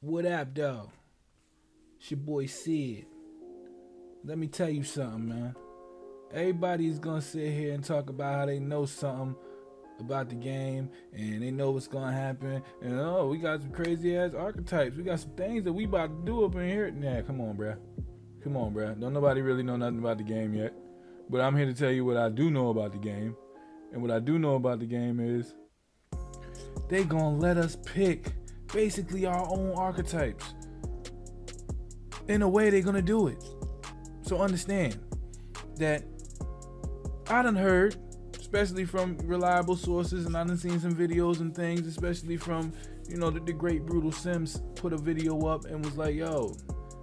What up, though? It's your boy Sid. Let me tell you something, man. Everybody's gonna sit here and talk about how they know something about the game and they know what's gonna happen. And oh, we got some crazy ass archetypes. We got some things that we about to do up in here. Nah, come on, bruh. Come on, bruh. Don't nobody really know nothing about the game yet. But I'm here to tell you what I do know about the game. And what I do know about the game is they gonna let us pick basically our own archetypes. In a way, they're gonna do it. So understand that I done heard, especially from reliable sources, and I done seen some videos and things, especially from, the great Brutal Sims put a video up and was like, yo,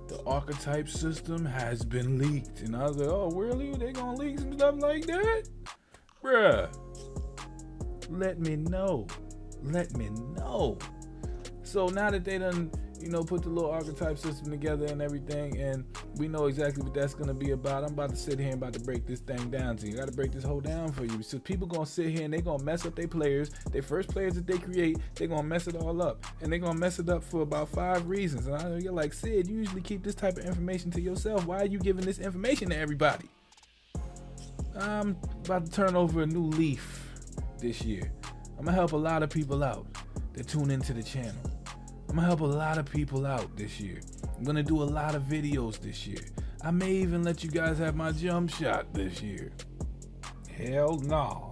the archetype system has been leaked. And I was like, oh, really? They gonna leak some stuff like that? Bruh, let me know. Let me know. So now that they done, put the little archetype system together and everything, and we know exactly what that's gonna be about, I'm about to sit here and about to break this thing down to you. I gotta break this whole down for you. So people gonna sit here and they gonna mess up their players, their first players that they create, they gonna mess it all up. And they gonna mess it up for about 5 reasons. And I know you're like, Sid, you usually keep this type of information to yourself. Why are you giving this information to everybody? I'm about to turn over a new leaf this year. I'm gonna help a lot of people out that tune into the channel. I'm gonna help a lot of people out this year. I'm gonna do a lot of videos this year. I may even let you guys have my jump shot this year. Hell no.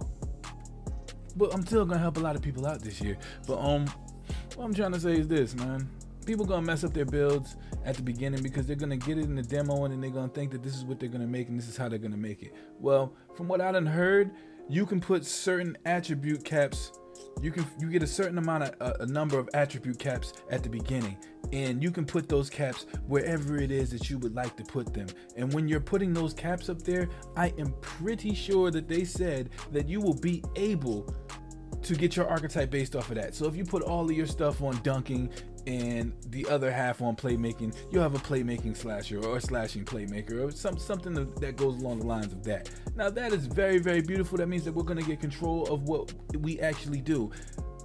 But I'm still gonna help a lot of people out this year. But what I'm trying to say is this, man. People gonna mess up their builds at the beginning because they're gonna get it in the demo and then they're gonna think that this is what they're gonna make and this is how they're gonna make it. Well, from what I done heard, you can put certain attribute caps. You get a certain amount of a number of attribute caps at the beginning, and you can put those caps wherever it is that you would like to put them. And when you're putting those caps up there, I am pretty sure that they said that you will be able to get your archetype based off of that. So if you put all of your stuff on dunking and the other half on playmaking, you'll have a playmaking slasher or a slashing playmaker or something that goes along the lines of that. Now that is very, very beautiful. That means that we're going to get control of what we actually do.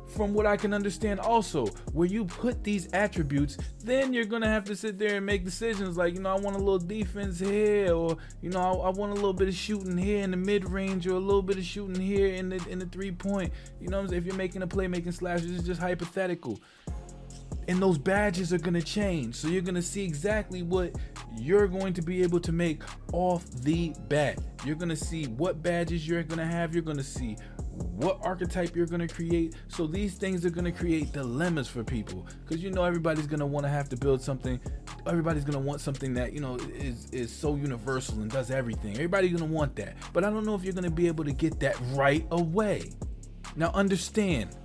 From what I can understand also, where you put these attributes, then you're going to have to sit there and make decisions like, I want a little defense here, or, I want a little bit of shooting here in the mid-range, or a little bit of shooting here in the 3-point. You know what I'm saying? If you're making a playmaking slasher, it's just hypothetical. And those badges are going to change. So you're going to see exactly what you're going to be able to make off the bat. You're going to see what badges you're going to have. You're going to see what archetype you're going to create. So these things are going to create dilemmas for people. Because everybody's going to want to have to build something. Everybody's going to want something that, is so universal and does everything. Everybody's going to want that. But I don't know if you're going to be able to get that right away. Now understand.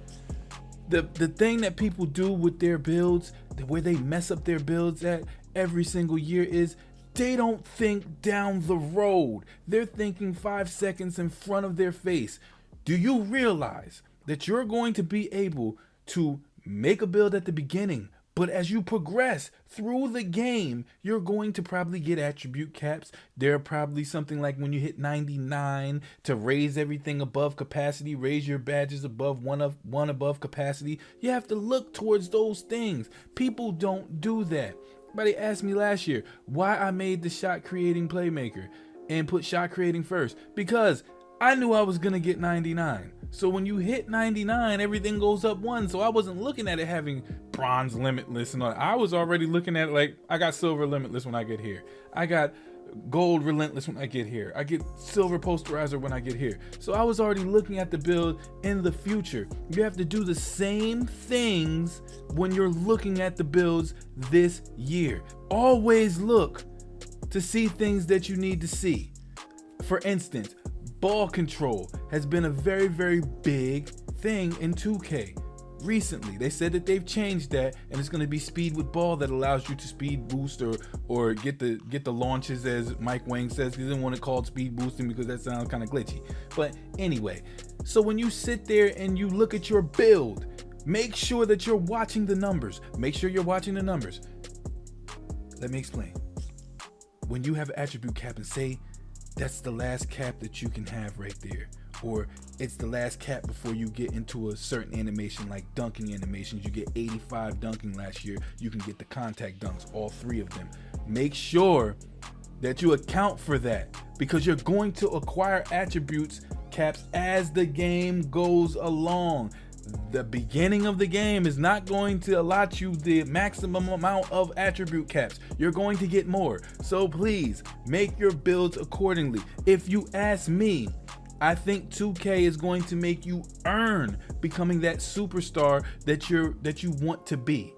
The thing that people do with their builds, where they mess up their builds at every single year, is they don't think down the road. They're thinking 5 seconds in front of their face. Do you realize that you're going to be able to make a build at the beginning, but as you progress through the game, you're going to probably get attribute caps. There are probably something like when you hit 99 to raise everything above capacity, raise your badges above one above capacity. You have to look towards those things. People don't do that. Somebody asked me last year why I made the shot creating playmaker and put shot creating first. Because I knew I was going to get 99. So when you hit 99, everything goes up 1. So I wasn't looking at it having bronze limitless and all. I was already looking at it like, I got silver limitless when I get here. I got gold relentless when I get here. I get silver posterizer when I get here. So I was already looking at the build in the future. You have to do the same things when you're looking at the builds this year. Always look to see things that you need to see. For instance, ball control has been a very, very big thing in 2K. Recently, they said that they've changed that, and it's going to be speed with ball that allows you to speed boost or get the launches, as Mike Wang says. He didn't want it called speed boosting because that sounds kind of glitchy. But anyway, so when you sit there and you look at your build, make sure that you're watching the numbers. Make sure you're watching the numbers. Let me explain. When you have an attribute cap and say that's the last cap that you can have right there, or it's the last cap before you get into a certain animation like dunking animations. You get 85 dunking last year, you can get the contact dunks, all 3 of them. Make sure that you account for that, because you're going to acquire attributes caps as the game goes along. The beginning of the game is not going to allot you the maximum amount of attribute caps. You're going to get more. So please make your builds accordingly. If you ask me, I think 2K is going to make you earn becoming that superstar that you want to be.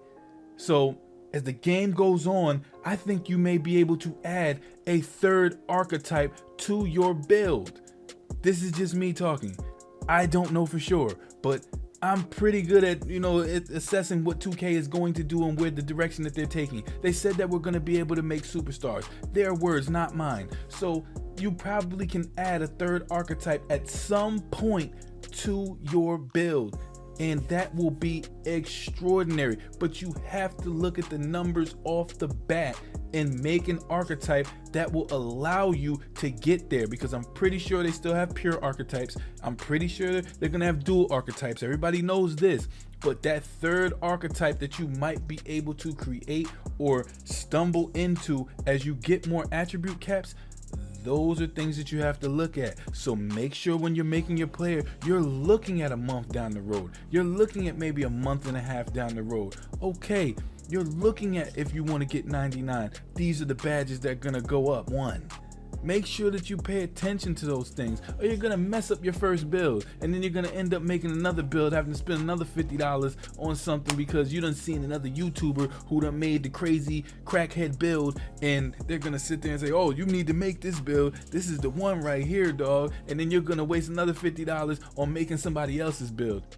So as the game goes on, I think you may be able to add a 3rd archetype to your build. This is just me talking. I don't know for sure, but I'm pretty good at, assessing what 2K is going to do and where the direction that they're taking. They said that we're going to be able to make superstars. Their words, not mine. So you probably can add a 3rd archetype at some point to your build, and that will be extraordinary. But you have to look at the numbers off the bat and make an archetype that will allow you to get there, because I'm pretty sure they still have pure archetypes. I'm pretty sure they're gonna have dual archetypes. Everybody knows this, but that 3rd archetype that you might be able to create or stumble into as you get more attribute caps, those are things that you have to look at. So make sure when you're making your player, you're looking at a month down the road. You're looking at maybe a month and a half down the road. Okay, you're looking at, if you want to get 99, these are the badges that are gonna go up 1. Make sure that you pay attention to those things, or you're gonna mess up your first build, and then you're gonna end up making another build, having to spend another $50 on something because you done seen another YouTuber who done made the crazy crackhead build, and they're gonna sit there and say, oh, you need to make this build, this is the one right here, dog, and then you're gonna waste another $50 on making somebody else's build.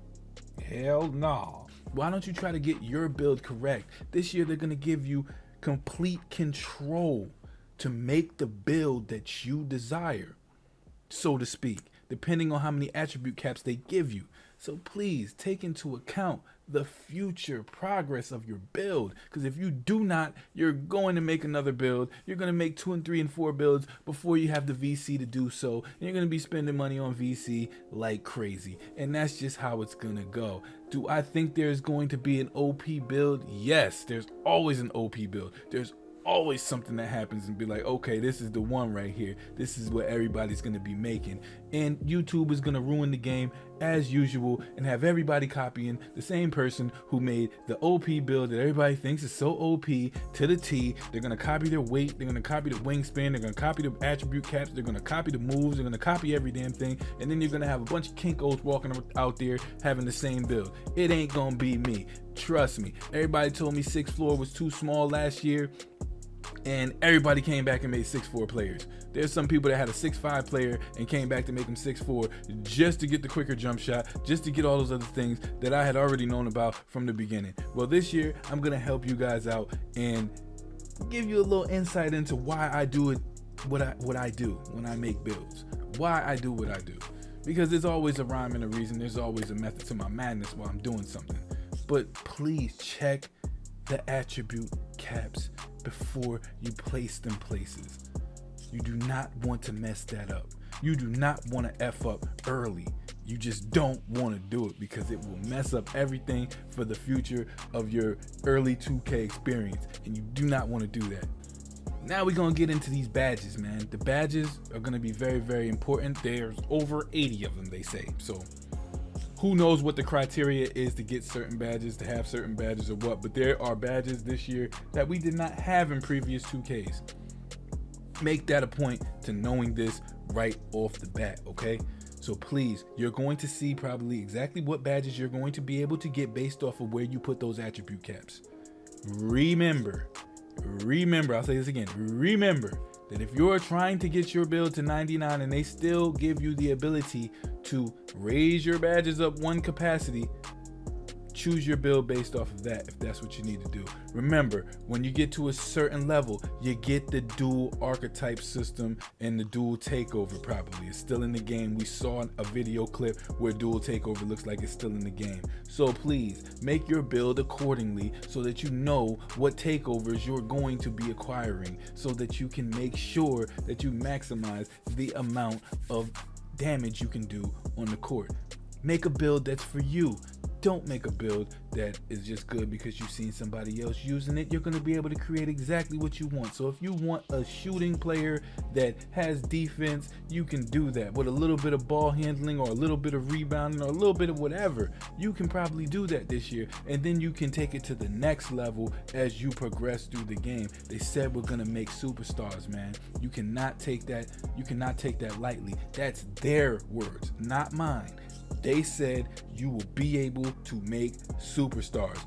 Hell no. Why don't you try to get your build correct? This year they're gonna give you complete control to make the build that you desire, so to speak, depending on how many attribute caps they give you. So please take into account the future progress of your build, because if you do not, you're going to make another build. You're going to make 2 and 3 and 4 builds before you have the VC to do so, and you're going to be spending money on VC like crazy, and that's just how it's going to go. Do I think there's going to be an OP build? Yes, there's always an OP build. There's always something that happens and be like, okay, this is the one right here. This is what everybody's going to be making. And YouTube is going to ruin the game as usual and have everybody copying the same person who made the OP build that everybody thinks is so OP to the T. They're going to copy their weight. They're going to copy the wingspan. They're going to copy the attribute caps. They're going to copy the moves. They're going to copy every damn thing. And then you're going to have a bunch of kinkos walking out there having the same build. It ain't going to be me. Trust me. Everybody told me 6th floor was too small last year, and everybody came back and made 6'4" players. There's some people that had a 6'5" player and came back to make them 6'4" just to get the quicker jump shot, just to get all those other things that I had already known about from the beginning. Well, this year I'm gonna help you guys out and give you a little insight into why I do it, what I do when I make builds, why I do what I do. Because there's always a rhyme and a reason. There's always a method to my madness while I'm doing something. But please check the attribute caps before you place them places. You do not want to mess that up. You do not want to F up early. You just don't want to do it because it will mess up everything for the future of your early 2K experience, and you do not want to do that. Now we're going to get into these badges, man. The badges are going to be very, very important. There's over 80 of them, they say. So who knows what the criteria is to get certain badges, to have certain badges or what, but there are badges this year that we did not have in previous 2Ks. Make that a point to knowing this right off the bat, okay? So please, you're going to see probably exactly what badges you're going to be able to get based off of where you put those attribute caps. Remember, I'll say this again, remember that if you're trying to get your build to 99 and they still give you the ability to raise your badges up 1 capacity, choose your build based off of that if that's what you need to do. Remember, when you get to a certain level, you get the dual archetype system and the dual takeover probably. It's still in the game. We saw a video clip where dual takeover looks like it's still in the game. So please, make your build accordingly so that you know what takeovers you're going to be acquiring so that you can make sure that you maximize the amount of damage you can do on the court. Make a build that's for you. Don't make a build that is just good because you've seen somebody else using it. You're going to be able to create exactly what you want. So if you want a shooting player that has defense, you can do that with a little bit of ball handling or a little bit of rebounding or a little bit of whatever. You can probably do that this year, and then you can take it to the next level as you progress through the game. They said we're going to make superstars, man. You cannot take that lightly. That's their words, not mine. They said you will be able to make superstars.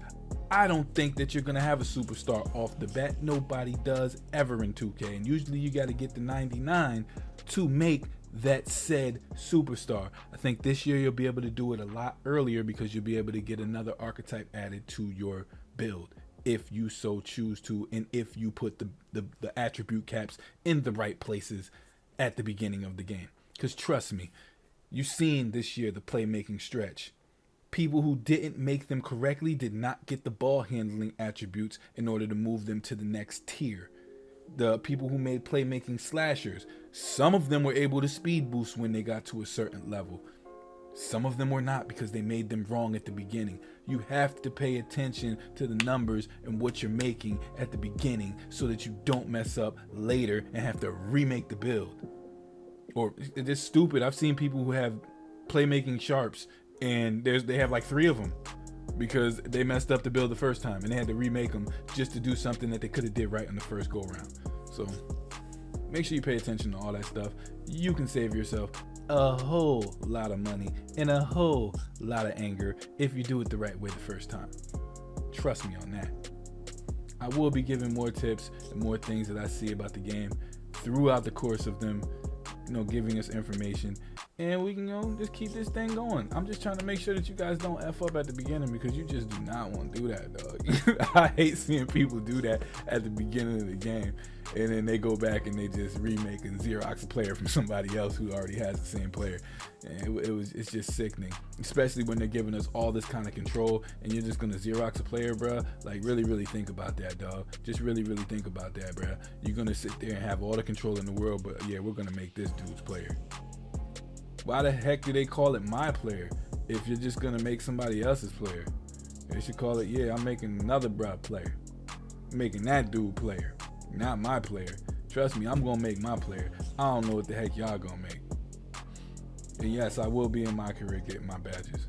I don't think that you're going to have a superstar off the bat. Nobody does ever in 2K. And usually you got to get the 99 to make that said superstar. I think this year you'll be able to do it a lot earlier because you'll be able to get another archetype added to your build if you so choose to, and if you put the attribute caps in the right places at the beginning of the game. Because trust me, you've seen this year the playmaking stretch. People who didn't make them correctly did not get the ball handling attributes in order to move them to the next tier. The people who made playmaking slashers, some of them were able to speed boost when they got to a certain level. Some of them were not because they made them wrong at the beginning. You have to pay attention to the numbers and what you're making at the beginning so that you don't mess up later and have to remake the build. Or it's just stupid. I've seen people who have playmaking sharps and they have like 3 of them because they messed up the build the first time and they had to remake them just to do something that they could have did right on the first go around. So make sure you pay attention to all that stuff. You can save yourself a whole lot of money and a whole lot of anger if you do it the right way the first time. Trust me on that. I will be giving more tips and more things that I see about the game throughout the course of them, giving us information, and we can just keep this thing going. I'm just trying to make sure that you guys don't F up at the beginning because you just do not want to do that, dog. I hate seeing people do that at the beginning of the game, and then they go back and they just remake and Xerox a player from somebody else who already has the same player. And it's just sickening, especially when they're giving us all this kind of control and you're just gonna Xerox a player, bruh. Like really think about that, dog. Just really think about that, bruh. You're gonna sit there and have all the control in the world, but yeah, we're gonna make this dude's player. Why the heck do they call it my player if you're just gonna make somebody else's player? They should call it, yeah, I'm making another bruh player. I'm making that dude player, not my player. Trust me, I'm gonna make my player. I don't know what the heck y'all gonna make. And yes, I will be in my career getting my badges.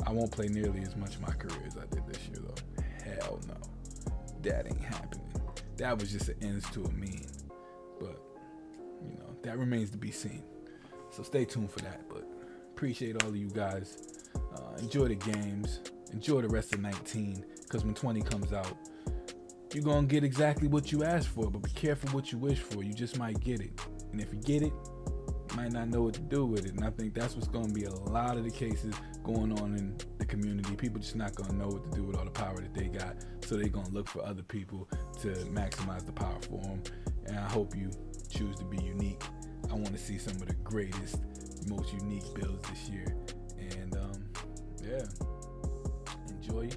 I won't play nearly as much of my career as I did this year though. Hell no. That ain't happening. That was just an ends to a mean. But, that remains to be seen. So stay tuned for that. But appreciate all of you guys. Enjoy the games. Enjoy the rest of 19. Because when 20 comes out, you're going to get exactly what you asked for. But be careful what you wish for. You just might get it. And if you get it, you might not know what to do with it. And I think that's what's going to be a lot of the cases going on in the community. People just not going to know what to do with all the power that they got. So they're going to look for other people to maximize the power for them. And I hope you choose to be unique. I want to see some of the greatest, most unique builds this year. And yeah, enjoy